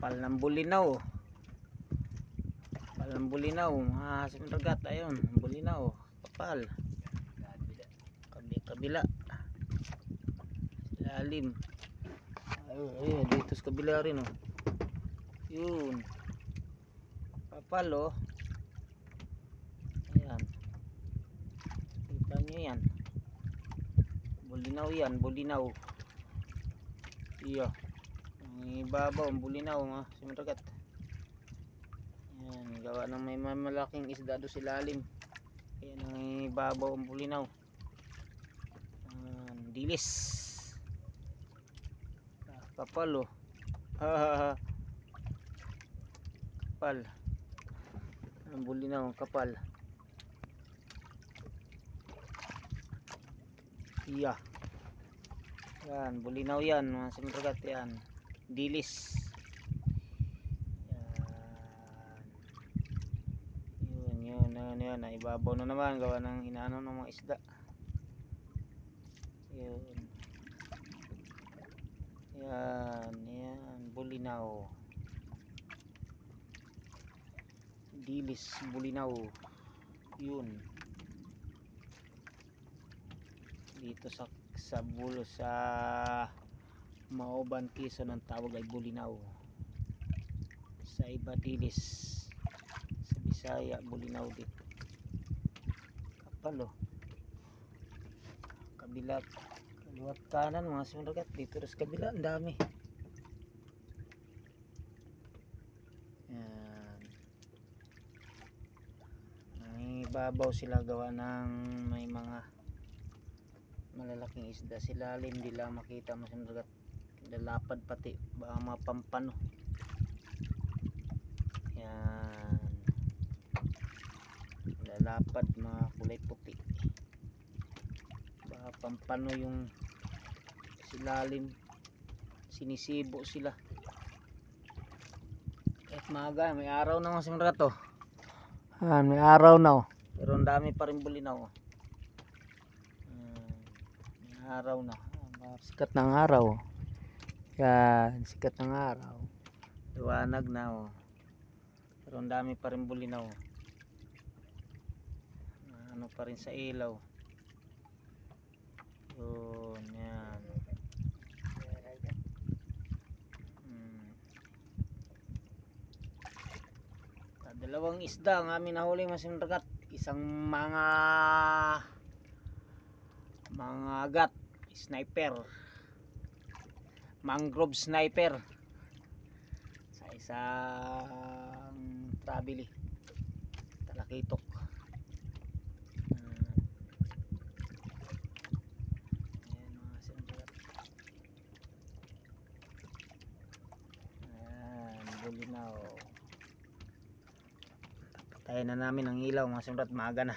kapal ng bulinaw. Kapal ng bulinaw. Simragat, ayun, bulinaw, kapal. Kabila. Lalim. Ayun, dito sa kabila rin, oh. Yun. Kapal, oh. Ayan. Kita nyo yan. Bulinaw yan, bulinaw. Iyo. Ang ibabaw, ang bulinaw, mga simragat. Ayan, gawa ng may malaking isda doon sa ilalim. Ayan, ang ibabaw, ang bulinaw. Dilis. Kapal, oh. Kapal. Ang bulinaw, ang kapal. Iya. Yan, bulinaw yan, mga simragat yan. Dilis. Yan. Yun. Naibabaw na naman, gawa ng inaano ng mga isda. Yun. Yan, bulinaw. Dilis, bulinaw. Yun. Dito sa Maoban, Quezon, ang tawag ay bulinaw. Sa iba dilis, sa Bisaya bulinaw dito. Kapal, oh. Kabila, kaliwat kanan, mga simragat. Dito sa kabila ang dami. Yan. Ang ibabaw sila, gawa ng may mga malalaking isda sa ilalim, di lang makita, mga simragat. Lalapad pati, baka mapampano. Yan, lalapad, mga kulay puti, baka pampano yung silalim, sinisibo sila. Kahit maaga, may araw na, mga simragat, oh. May araw na, oh. Pero ang dami pa rin bulinaw, oh. May araw na, sikat ng araw, oh. Yan, sikat ng araw, liwanag na, oh. Pero ang dami pa rin bulinaw, ano pa rin sa ilaw. Yun, yan. Dalawang isda ang aming nahuli, mga simragat. Isang mga agat, sniper, mangrove sniper, sa isang trabili, talakitok. Ayan, mga simragat. Ayan, bulinaw. Patayin na namin ang ilaw, mga simragat, maaga na.